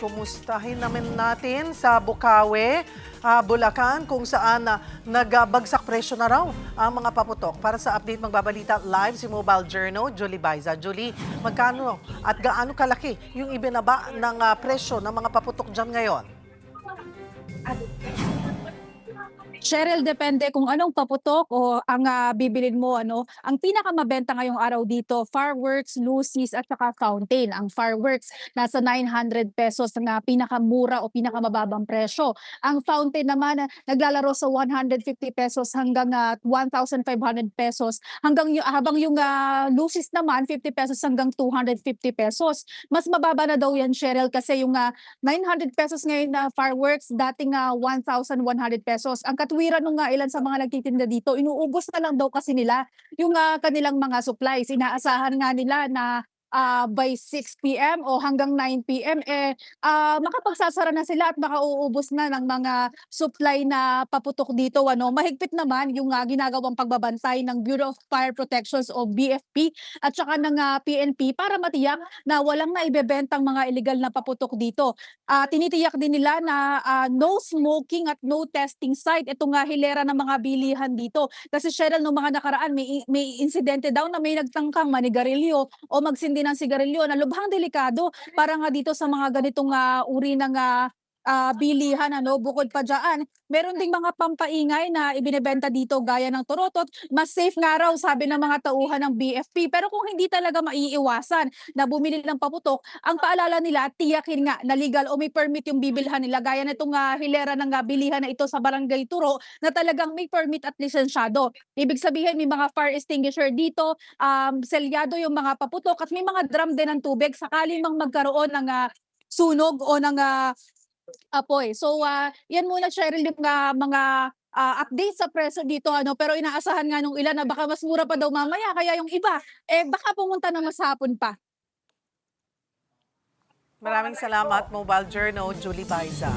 kumustahin natin sa Bukawi, Bulacan, kung saan nagbagsak presyo na raw ang mga paputok. Para sa update, magbabalita live si Mobile Journal, Julie Baiza. Julie, magkano at gaano kalaki yung ibinaba ng presyo ng mga paputok dyan ngayon? Cheryl, depende kung anong paputok o ang bibilin mo. Ang pinakamabenta ngayong araw dito, fireworks, lucis at saka fountain. Ang fireworks nasa 900 pesos na pinakamura o pinakamababang presyo. Ang fountain naman naglalaro sa 150 pesos hanggang 1,500 pesos. Habang yung lucis naman 50 pesos hanggang 250 pesos. Mas mababa na daw yan, Cheryl, kasi yung 900 pesos ngayon na fireworks, dating 1,100 pesos. Ang katwiran nung ilan sa mga nagtitinda dito, inuubos na lang daw kasi nila yung kanilang mga supplies. Inaasahan nga nila na by 6 p.m. o hanggang 9 p.m. Makapagsasara na sila at makauubos na ng mga supply na paputok dito. Mahigpit naman yung ginagawang pagbabantay ng Bureau of Fire Protections o BFP at saka ng PNP para matiyak na walang naibebentang mga illegal na paputok dito. Tinitiyak din nila na no smoking at no testing site. Ito nga hilera ng mga bilihan dito. Kasi Cheryl, nung mga nakaraan, may insidente daw na may nagtangkang manigarilyo o magsindi ng sigarilyo na lubhang delikado para nga dito sa mga ganitong uri ng bilihan. Bukod pa dyan, meron ding mga pampaingay na ibinebenta dito gaya ng torotot. Mas safe nga raw, sabi ng mga tauhan ng BFP. Pero kung hindi talaga maiiwasan na bumili ng paputok, ang paalala nila, tiyakin nga na legal o may permit yung bibilhan nila. Gaya na itong hilera ng bilihan na ito sa Barangay Turo na talagang may permit at lisensyado. Ibig sabihin, may mga fire extinguisher dito, selyado yung mga paputok at may mga drum din ng tubig sakali mang magkaroon ng sunog o ng apoy. So, yan muna, Cheryl, yung mga update sa presyo dito. Pero inaasahan nga nung ilan na baka mas mura pa daw mamaya. Kaya yung iba, baka pumunta na mas hapon pa. Maraming salamat, Mobile Journal, Julie Baiza.